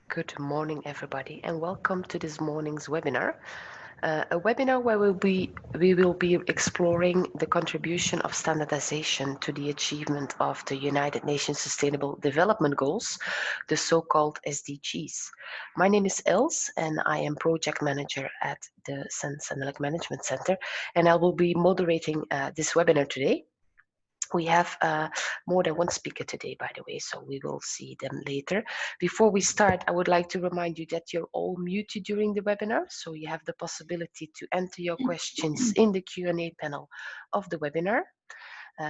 Good morning, everybody, and welcome to this morning's webinar. A webinar where we will be exploring the contribution of standardization to the achievement of the United Nations Sustainable Development Goals, the so-called SDGs. My name is Els, and I am project manager at the Sense Analytic Management Center, and I will be moderating this webinar today. We have more than one speaker today, by the way, so we will see them later. Before we start, I would like to remind you that you're all muted during the webinar, so you have the possibility to enter your questions in the Q&A panel of the webinar.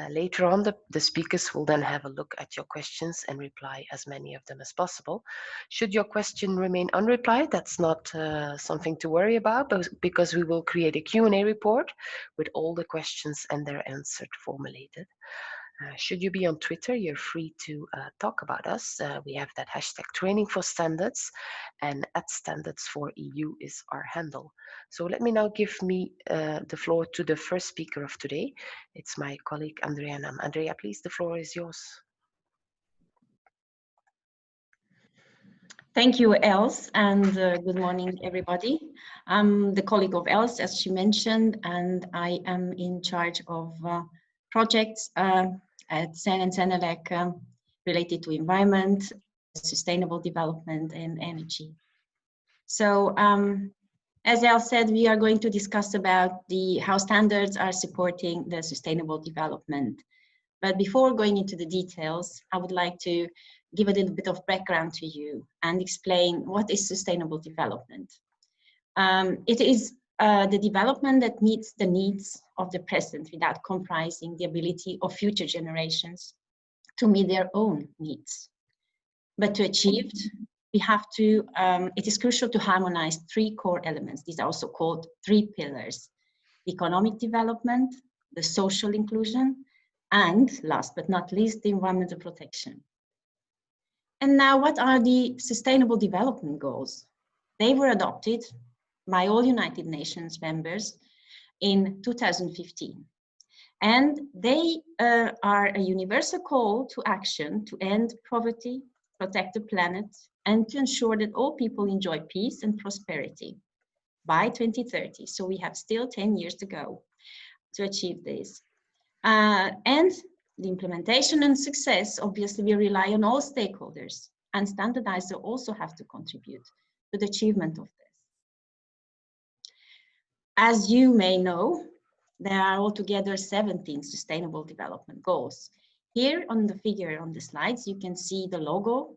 Later on, the speakers will then have a look at your questions and reply as many of them as possible. Should your question remain unreplied, that's not something to worry about, because we will create a Q&A report with all the questions and their answers formulated. Should you be on Twitter, you're free to talk about us. We have that hashtag training for standards, and @standards4EU is our handle. So let me now give the floor to the first speaker of today. It's my colleague Andrea Nam. Andrea, please, the floor is yours. Thank you, Els, and good morning, everybody. I'm the colleague of Els, as she mentioned, and I am in charge of projects at SEN and SENELEC related to environment, sustainable development, and energy. So, as Els said, we are going to discuss about how standards are supporting the sustainable development. But before going into the details, I would like to give a little bit of background to you and explain what is sustainable development. It is the development that meets the needs of the present without compromising the ability of future generations to meet their own needs. But to achieve, we have to, it is crucial to harmonize three core elements. These are also called three pillars: economic development, the social inclusion, and last but not least, the environmental protection. And now, what are the Sustainable Development Goals? They were adopted by all United Nations members in 2015. And they are a universal call to action to end poverty, protect the planet, and to ensure that all people enjoy peace and prosperity by 2030. So we have still 10 years to go to achieve this. And the implementation and success, obviously, we rely on all stakeholders, and standardizers also have to contribute to the achievement of this. As you may know, there are altogether 17 Sustainable Development Goals. Here on the figure on the slides, you can see the logo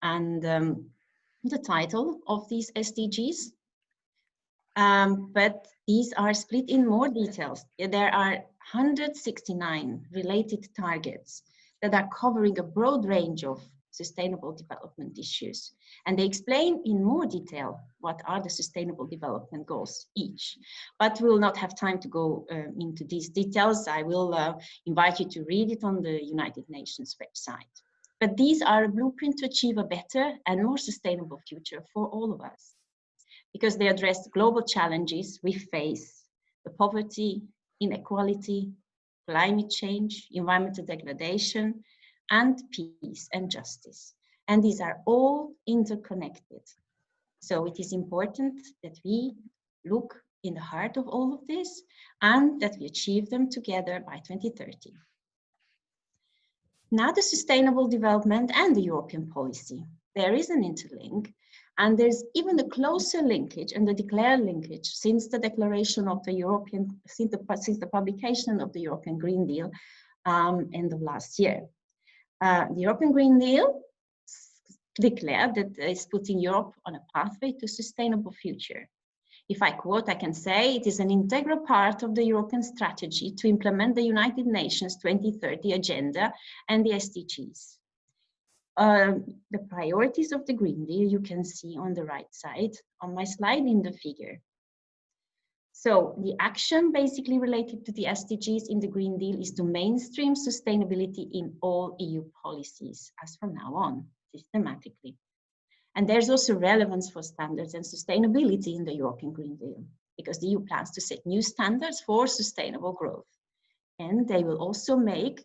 and the title of these SDGs. But these are split in more details. There are 169 related targets that are covering a broad range of sustainable development issues. And they explain in more detail what are the Sustainable Development Goals each. But we will not have time to go into these details. I will invite you to read it on the United Nations website. But these are a blueprint to achieve a better and more sustainable future for all of us, because they address global challenges we face: the poverty, inequality, climate change, environmental degradation, and peace and justice. And these are all interconnected. So it is important that we look in the heart of all of this and that we achieve them together by 2030. Now, the sustainable development and the European policy. There is an interlink. And there's even a closer linkage and the declared linkage since the declaration of the European, since the publication of the European Green Deal end of last year. The European Green Deal declared that it's putting Europe on a pathway to sustainable future. If I quote, I can say it is an integral part of the European strategy to implement the United Nations 2030 agenda and the SDGs. The priorities of the Green Deal you can see on the right side on my slide in the figure. So the action basically related to the SDGs in the Green Deal is to mainstream sustainability in all EU policies as from now on, systematically. And there's also relevance for standards and sustainability in the European Green Deal, because the EU plans to set new standards for sustainable growth. And they will also make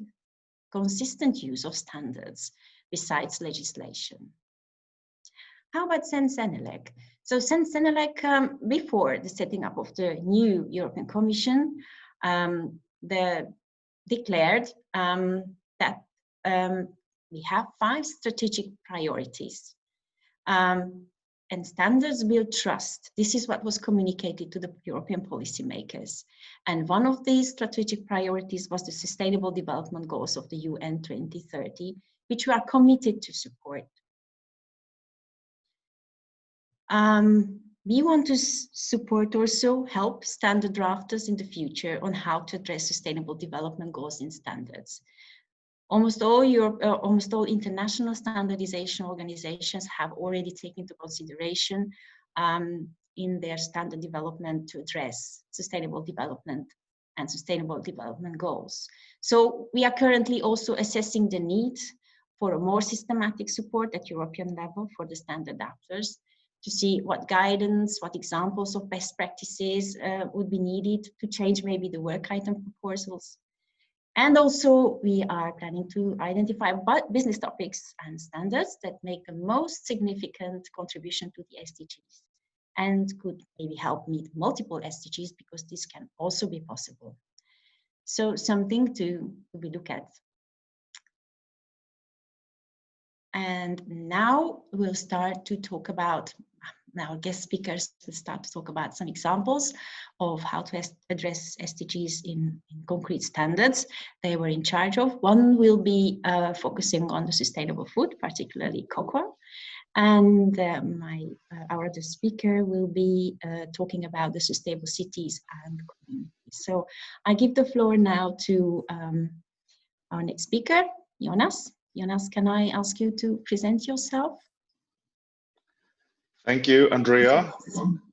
consistent use of standards besides legislation. How about Sensenelec? So Sensenelec, before the setting up of the new European Commission, declared that we have 5 strategic priorities. And standards build trust. This is what was communicated to the European policymakers. And one of these strategic priorities was the Sustainable Development Goals of the UN 2030, which we are committed to support. We want to support also help standard drafters in the future on how to address sustainable development goals in standards. Almost all international standardization organizations have already taken into consideration in their standard development to address sustainable development and sustainable development goals. So we are currently also assessing the need for a more systematic support at European level for the standard drafters, to see what guidance, what examples of best practices would be needed to change maybe the work item proposals. And also we are planning to identify business topics and standards that make the most significant contribution to the SDGs and could maybe help meet multiple SDGs, because this can also be possible. So something to be looked at. And now we'll start to talk about, our guest speakers will start to talk about some examples of how to address SDGs in concrete standards they were in charge of. One will be focusing on the sustainable food, particularly cocoa. And our other speaker will be talking about the sustainable cities and communities. So I give the floor now to our next speaker, Jonas. Jonas, can I ask you to present yourself? Thank you, Andrea,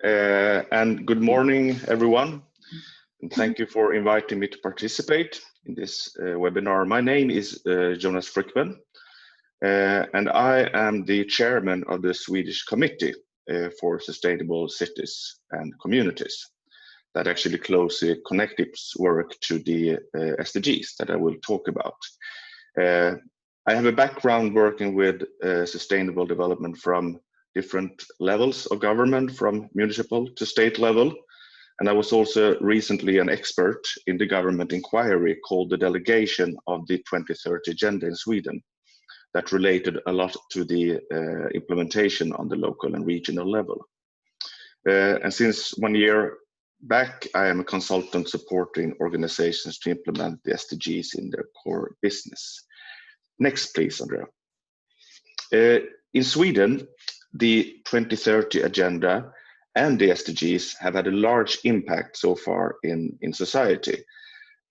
and good morning, everyone. And thank you for inviting me to participate in this webinar. My name is Jonas Frykman, and I am the chairman of the Swedish Committee for Sustainable Cities and Communities that actually closely connects work to the SDGs that I will talk about. I have a background working with sustainable development from different levels of government, from municipal to state level. And I was also recently an expert in the government inquiry called the Delegation of the 2030 Agenda in Sweden, that related a lot to the implementation on the local and regional level. And since 1 year back, I am a consultant supporting organizations to implement the SDGs in their core business. Next, please, Andrea. In Sweden, the 2030 Agenda and the SDGs have had a large impact so far in society.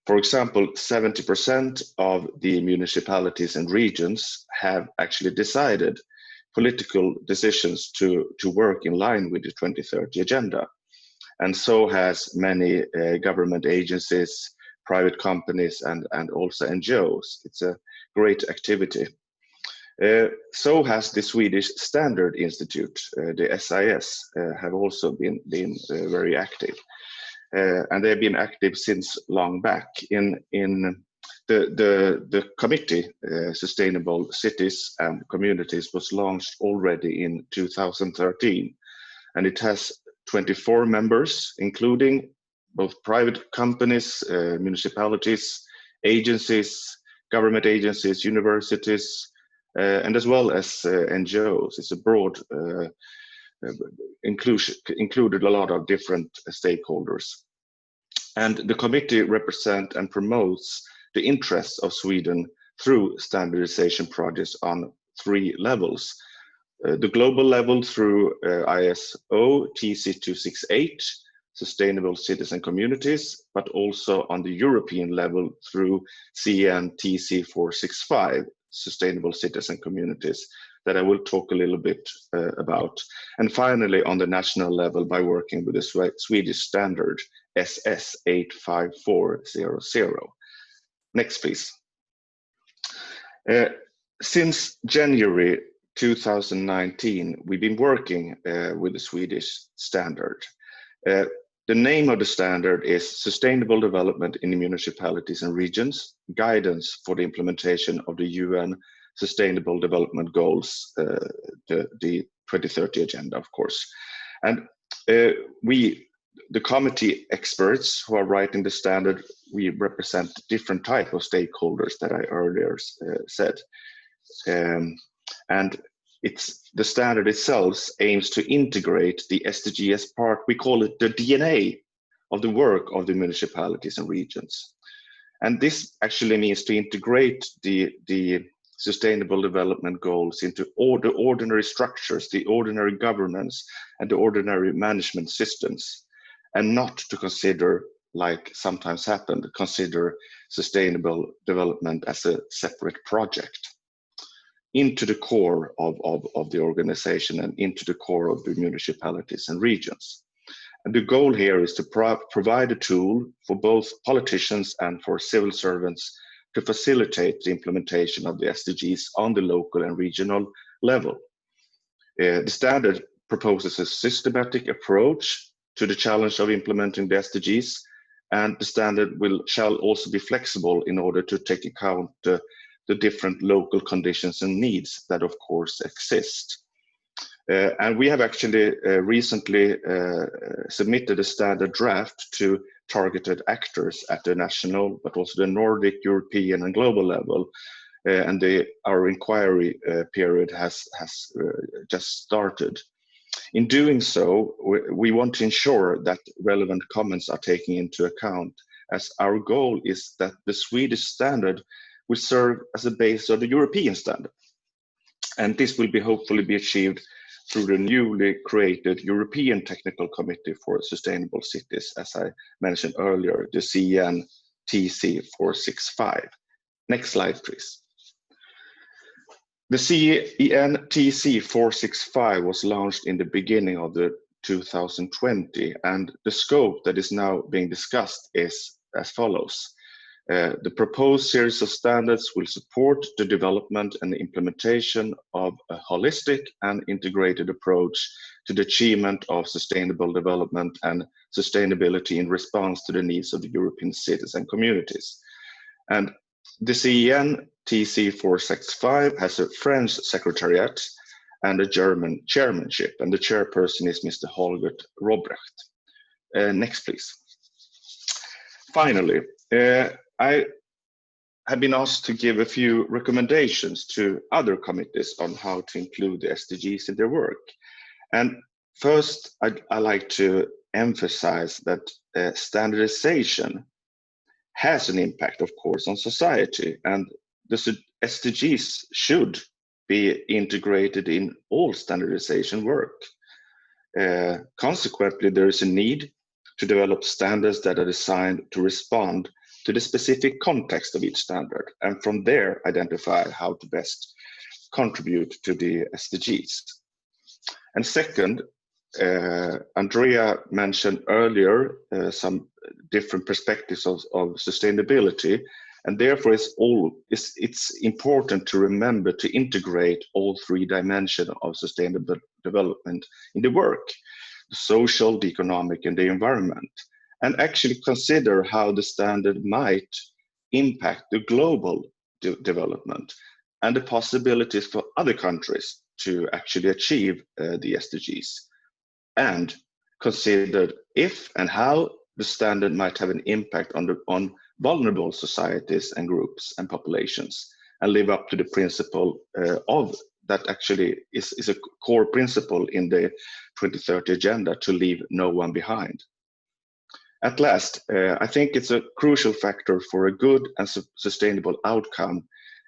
For example, 70% of the municipalities and regions have actually decided political decisions to work in line with the 2030 Agenda. And so has many government agencies, private companies, and also NGOs. It's a great activity. So has the Swedish Standard Institute, the SIS, have also been very active. And they've been active since long back. In the committee, Sustainable Cities and Communities, was launched already in 2013. And it has 24 members, including both private companies, municipalities, agencies, government agencies, universities, and as well as NGOs. It's a broad included a lot of different stakeholders. And the committee represents and promotes the interests of Sweden through standardization projects on 3 levels. The global level through ISO TC268, Sustainable Cities and Communities, but also on the European level through CN TC465, Sustainable Cities and Communities, that I will talk a little bit about. And finally, on the national level, by working with the Swedish standard SS 85400. Next, please. Since January 2019, we've been working with the Swedish standard. The name of the standard is Sustainable Development in Municipalities and Regions, Guidance for the Implementation of the UN Sustainable Development Goals, the 2030 agenda, of course. And the committee experts who are writing the standard, we represent different type of stakeholders that I earlier said. And the standard itself aims to integrate the SDG as part, we call it the DNA of the work of the municipalities and regions. And this actually means to integrate the sustainable development goals into all the ordinary structures, the ordinary governance, and the ordinary management systems, and not to consider, like sometimes happened, consider sustainable development as a separate project, into the core of the organization and into the core of the municipalities and regions. And the goal here is to provide a tool for both politicians and for civil servants to facilitate the implementation of the SDGs on the local and regional level. The standard proposes a systematic approach to the challenge of implementing the SDGs, and the standard shall also be flexible in order to take account the different local conditions and needs that of course exist. And we have actually recently submitted a standard draft to targeted actors at the national, but also the Nordic, European, and global level. And our inquiry period has just started. In doing so, we want to ensure that relevant comments are taken into account, as our goal is that the Swedish standard will serve as a base of the European standard. And this will hopefully be achieved through the newly created European Technical Committee for Sustainable Cities, as I mentioned earlier, the CEN-TC 465. Next slide, please. The CEN-TC 465 was launched in the beginning of the 2020, and the scope that is now being discussed is as follows. The proposed series of standards will support the development and the implementation of a holistic and integrated approach to the achievement of sustainable development and sustainability in response to the needs of the European cities and communities. And the CEN-TC 465 has a French secretariat and a German chairmanship, and the chairperson is Mr. Holger Robrecht. Next, please. Finally, I have been asked to give a few recommendations to other committees on how to include the SDGs in their work. And first, I like to emphasize that standardization has an impact, of course, on society, and the SDGs should be integrated in all standardization work. Consequently, there is a need to develop standards that are designed to respond to the specific context of each standard, and from there identify how to best contribute to the SDGs. And second, Andrea mentioned earlier some different perspectives of sustainability, and therefore it's important to remember to integrate all three dimensions of sustainable development in the work: the social, the economic, and the environment, and actually consider how the standard might impact the global development and the possibilities for other countries to actually achieve the SDGs, and consider if and how the standard might have an impact on vulnerable societies and groups and populations, and live up to the principle of that actually is a core principle in the 2030 agenda, to leave no one behind. At last, I think it's a crucial factor for a good and sustainable outcome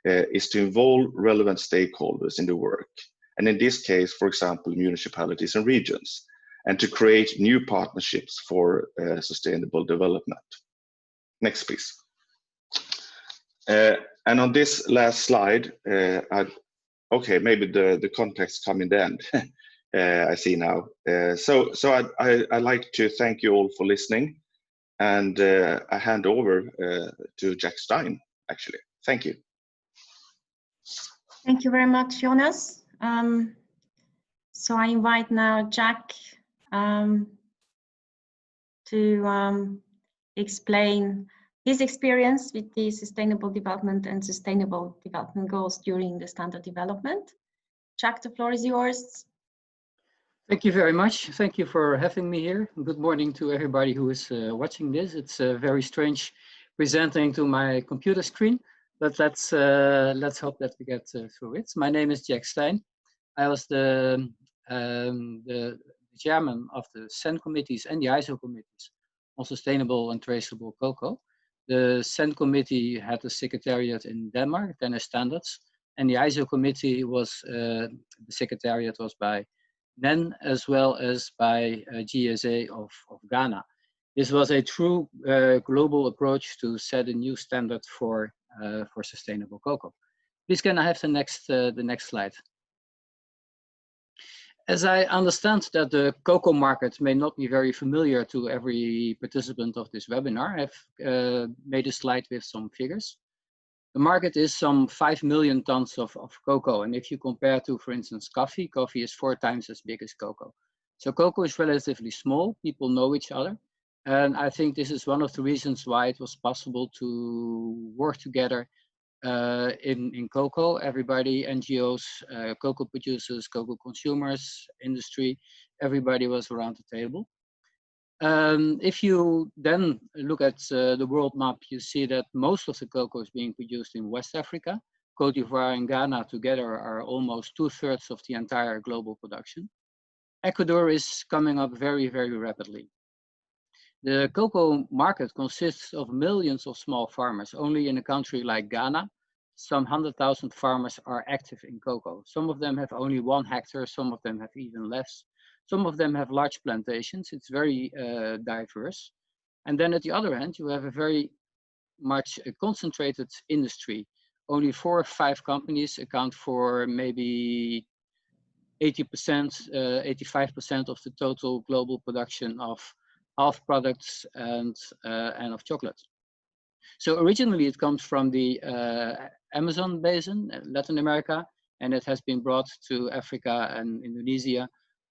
is to involve relevant stakeholders in the work. And in this case, for example, municipalities and regions, and to create new partnerships for sustainable development. Next, please. And on this last slide, okay, maybe the context come in the end. I see now. So I'd like to thank you all for listening, and I hand over to Jack Stein, actually. Thank you. Thank you very much, Jonas. So I invite now Jack to explain his experience with the sustainable development and sustainable development goals during the standard development. Jack, the floor is yours. Thank you very much. Thank you for having me here. Good morning to everybody who is watching this. It's very strange presenting to my computer screen, but let's hope that we get through it. My name is Jack Stein. I was the chairman of the SEN committees and the ISO committees on sustainable and traceable cocoa. The SEN committee had a secretariat in Denmark, Danish Standards, and the ISO committee was, the secretariat was by NEN as well as by GSA of Ghana. This was a true global approach to set a new standard for sustainable cocoa. Please can I have the next slide? As I understand that the cocoa market may not be very familiar to every participant of this webinar, I've made a slide with some figures. The market is some 5 million tons of cocoa. And if you compare to, for instance, coffee is 4 times as big as cocoa. So cocoa is relatively small, people know each other. And I think this is one of the reasons why it was possible to work together in cocoa. Everybody, NGOs, cocoa producers, cocoa consumers, industry, everybody was around the table. If you then look at the world map, you see that most of the cocoa is being produced in West Africa. Cote d'Ivoire and Ghana together are almost 2/3 of the entire global production. Ecuador is coming up very, very rapidly. The cocoa market consists of millions of small farmers. Only in a country like Ghana, some 100,000 farmers are active in cocoa. Some of them have only 1 hectare, some of them have even less. Some of them have large plantations. It's very diverse. And then at the other hand, you have a very much a concentrated industry. Only 4 or 5 companies account for maybe 80%, 85% of the total global production of half products and of chocolate. So originally it comes from the Amazon basin, Latin America, and it has been brought to Africa and Indonesia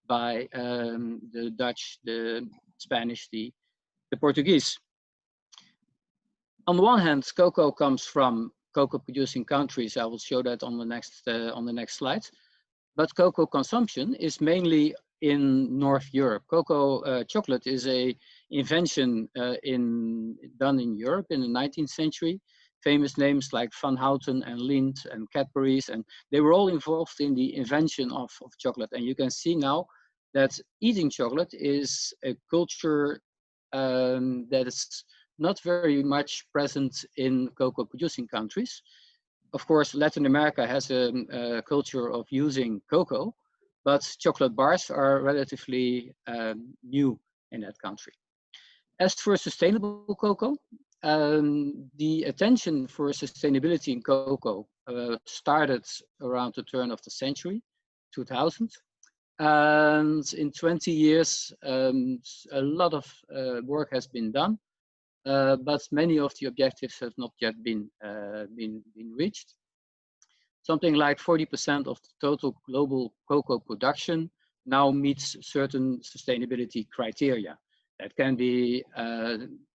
by the Dutch, the Spanish, the Portuguese. On the one hand, cocoa comes from cocoa producing countries. I will show that on the next slide. But cocoa consumption is mainly in North Europe. Cocoa chocolate is a invention done in Europe in the 19th century. Famous names like Van Houten and Lindt and Cadbury's, and they were all involved in the invention of chocolate. And you can see now that eating chocolate is a culture that is not very much present in cocoa producing countries. Of course, Latin America has a culture of using cocoa, but chocolate bars are relatively new in that country. As for sustainable cocoa, the attention for sustainability in cocoa started around the turn of the century, 2000. And in 20 years, a lot of work has been done, but many of the objectives have not yet been reached. Something like 40% of the total global cocoa production now meets certain sustainability criteria. That can be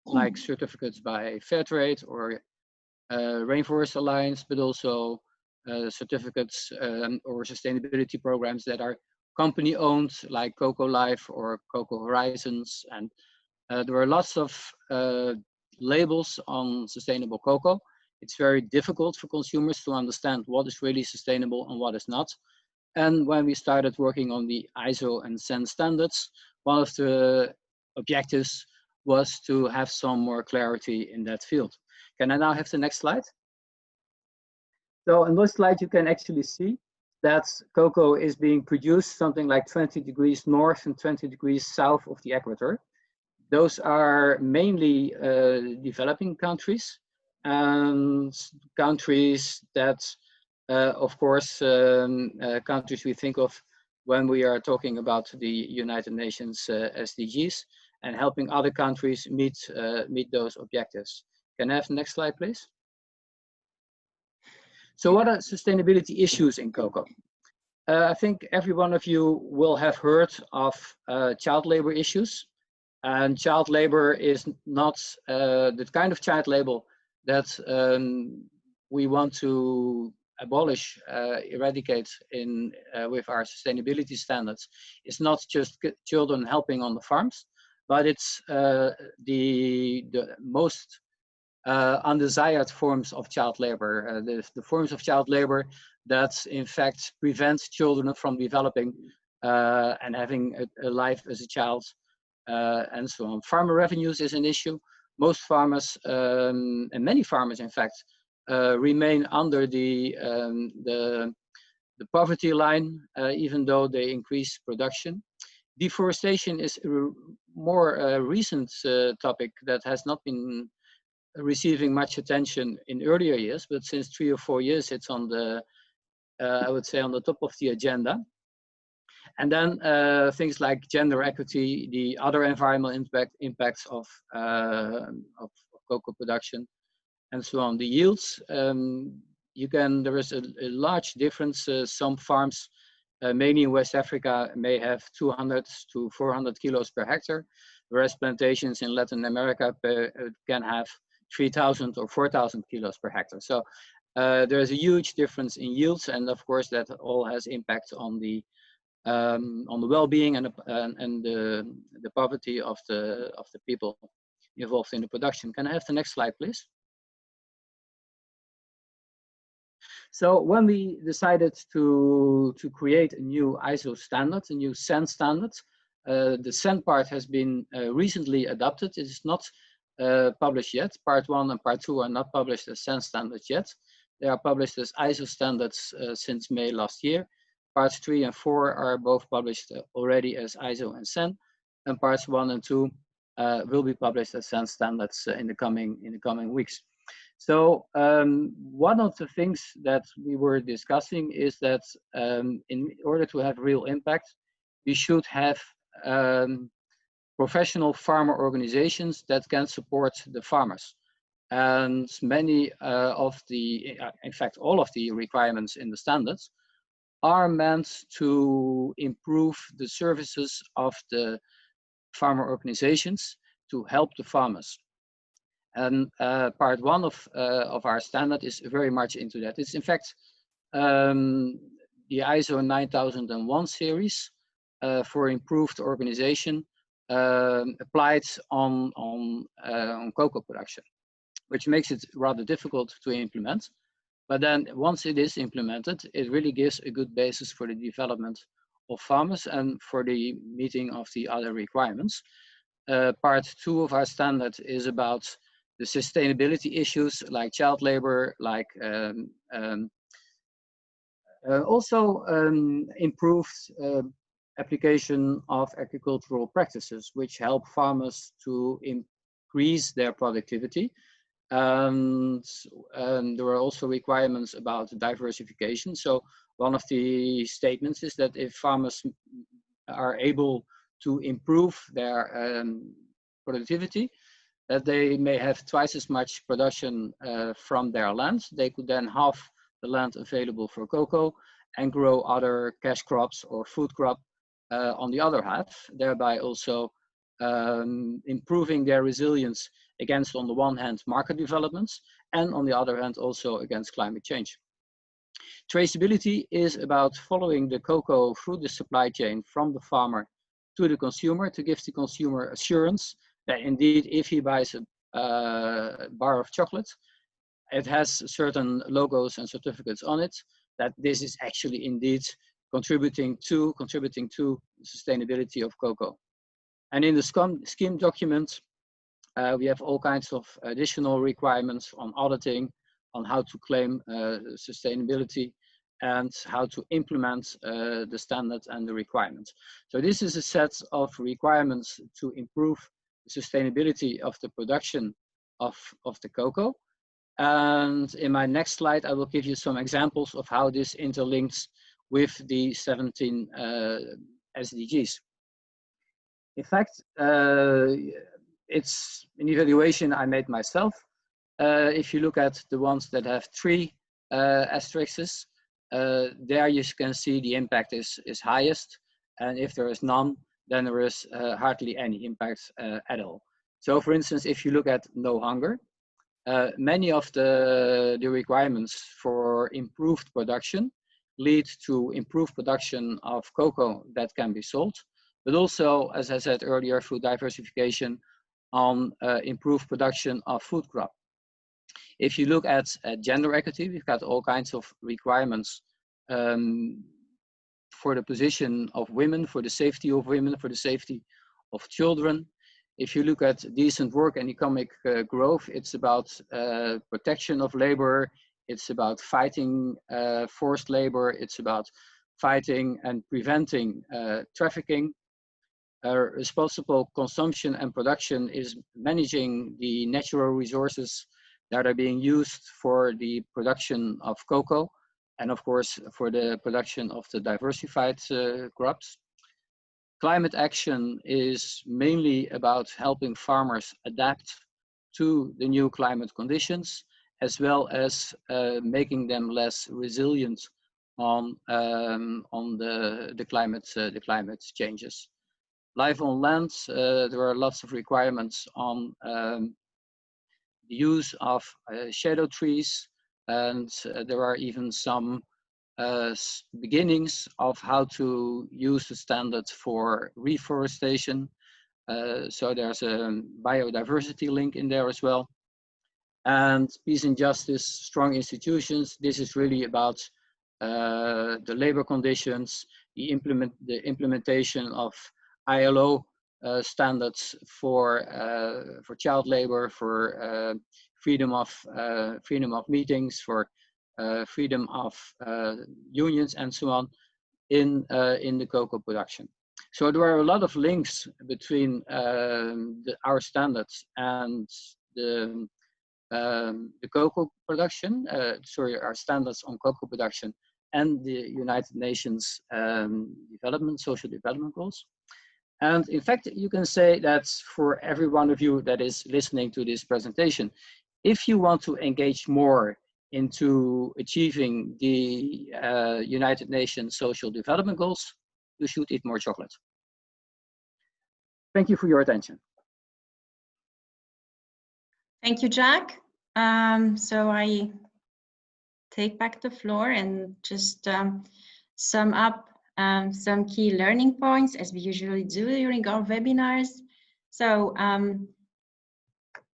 like certificates by Fairtrade or Rainforest Alliance, but also certificates or sustainability programs that are company owned, like Cocoa Life or Cocoa Horizons. And there are lots of labels on sustainable cocoa. It's very difficult for consumers to understand what is really sustainable and what is not. And when we started working on the ISO and SEN standards, one of the objectives was to have some more clarity in that field. Can I now have the next slide? So on this slide, you can actually see that cocoa is being produced something like 20 degrees north and 20 degrees south of the equator. Those are mainly developing countries, and countries that, of course, countries we think of when we are talking about the United Nations SDGs and helping other countries meet those objectives. Can I have the next slide, please? So what are sustainability issues in cocoa? I think every one of you will have heard of child labor issues. And child labor is not the kind of child labor that we want to abolish, eradicate with our sustainability standards is not just children helping on the farms, but it's the most undesired forms of child labor, the forms of child labor that in fact prevent children from developing and having a life as a child, and so on. Farmer revenues is an issue. Most farmers, and many farmers in fact, remain under the poverty line, even though they increase production. Deforestation is a more recent topic that has not been receiving much attention in earlier years, but since 3 or 4 years, it's on the, I would say, on the top of the agenda. And then things like gender equity, the other environmental impacts of cocoa production, and so on. The yields, there is a large difference. Some farms, mainly in West Africa, may have 200 to 400 kilos per hectare, whereas plantations in Latin America can have 3,000 or 4,000 kilos per hectare. So there is a huge difference in yields, and of course that all has impact on the well-being and the poverty of the people involved in the production. Can I have the next slide, please? So when we decided to create a new ISO standard, a new SEN standard, the SEN part has been recently adopted. It is not published yet. Part 1 and Part 2 are not published as SEN standards yet. They are published as ISO standards since May last year. Parts 3 and 4 are both published already as ISO and SEN, and parts 1 and 2 will be published as SEN standards in the coming weeks. So one of the things that we were discussing is that in order to have real impact, we should have professional farmer organizations that can support the farmers. And many of the, in fact, all of the requirements in the standards are meant to improve the services of the farmer organizations to help the farmers. And part 1 of our standard is very much into that. It's in fact the ISO 9001 series for improved organization applied on cocoa production, which makes it rather difficult to implement. But then once it is implemented, it really gives a good basis for the development of farmers and for the meeting of the other requirements. Part 2 of our standard is about the sustainability issues like child labor, like also improved application of agricultural practices, which help farmers to increase their productivity. And there are also requirements about diversification. So one of the statements is that if farmers are able to improve their productivity, that they may have twice as much production from their land. They could then halve the land available for cocoa and grow other cash crops or food crop on the other half, thereby also improving their resilience against, on the one hand, market developments, and on the other hand, also against climate change. Traceability is about following the cocoa through the supply chain from the farmer to the consumer to give the consumer assurance that indeed, if he buys a bar of chocolate, it has certain logos and certificates on it, that this is actually indeed contributing to sustainability of cocoa. And in the scheme document, we have all kinds of additional requirements on auditing, on how to claim sustainability, and how to implement the standards and the requirements. So this is a set of requirements to improve the sustainability of the production of the cocoa. And in my next slide, I will give you some examples of how this interlinks with the 17 SDGs. In fact, it's an evaluation I made myself. If you look at the ones that have 3 asterisks, there you can see the impact is highest. And if there is none, then there is hardly any impact at all. So for instance, if you look at no hunger, Many of the requirements for improved production lead to improved production of cocoa that can be sold, but also, as I said earlier, through diversification on improved production of food crop. If you look at gender equity, we've got all kinds of requirements for the position of women, for the safety of women, for the safety of children. If you look at decent work and economic growth, it's about protection of labor, it's about fighting forced labor, it's about fighting and preventing trafficking. Responsible consumption and production is managing the natural resources that are being used for the production of cocoa, and of course for the production of the diversified crops. Climate action is mainly about helping farmers adapt to the new climate conditions, as well as making them less resilient on the climate changes. Life on land, there are lots of requirements on the use of shadow trees, and there are even some beginnings of how to use the standards for reforestation. So there's a biodiversity link in there as well. And peace and justice, strong institutions. This is really about the labor conditions, the implementation of ILO standards for child labor, for freedom of meetings, for freedom of unions, and so on in the cocoa production. So there are a lot of links between our standards and the cocoa production, our standards on cocoa production and the United Nations social development goals. And in fact, you can say that for every one of you that is listening to this presentation, if you want to engage more into achieving the United Nations social development goals, you should eat more chocolate. Thank you for your attention. Thank you, Jack. So I take back the floor and just sum up some key learning points, as we usually do during our webinars. So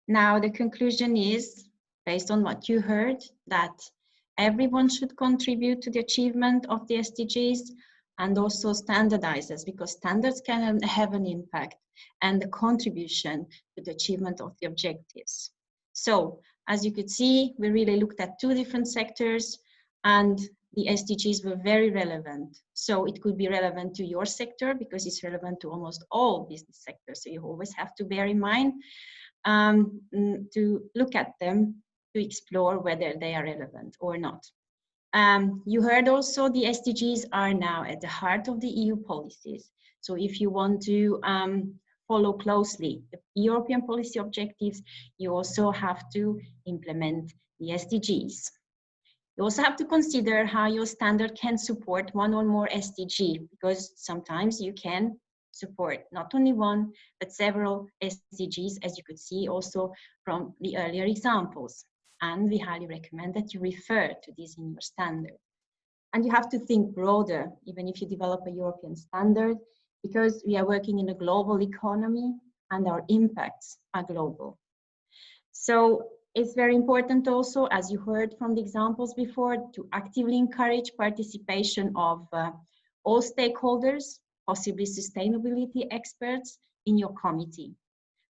now the conclusion is, based on what you heard, that everyone should contribute to the achievement of the SDGs, and also standardizers, because standards can have an impact and the contribution to the achievement of the objectives. So, as you could see, we really looked at two different sectors, and the SDGs were very relevant. So it could be relevant to your sector because it's relevant to almost all business sectors. So you always have to bear in mind to look at them to explore whether they are relevant or not. You heard also the SDGs are now at the heart of the EU policies. So if you want to follow closely the European policy objectives, you also have to implement the SDGs. You also have to consider how your standard can support one or more SDG, because sometimes you can support not only one, but several SDGs, as you could see also from the earlier examples. And we highly recommend that you refer to these in your standard. And you have to think broader, even if you develop a European standard, because we are working in a global economy and our impacts are global. So it's very important also, as you heard from the examples before, to actively encourage participation of all stakeholders, possibly sustainability experts in your committee.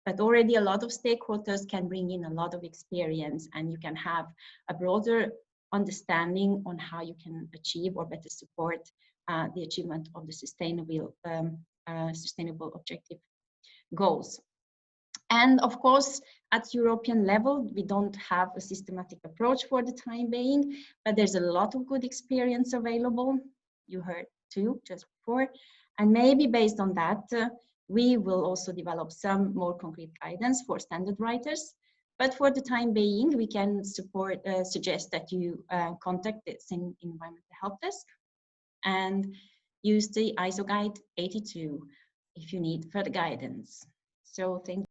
But already a lot of stakeholders can bring in a lot of experience, and you can have a broader understanding on how you can achieve or better support the achievement of the sustainable objective goals. And of course, at European level, we don't have a systematic approach for the time being, but there's a lot of good experience available. You heard too just before. And maybe based on that, we will also develop some more concrete guidance for standard writers. But for the time being, we can suggest that you contact the Environmental Help Desk and use the ISO Guide 82 if you need further guidance. So thank you.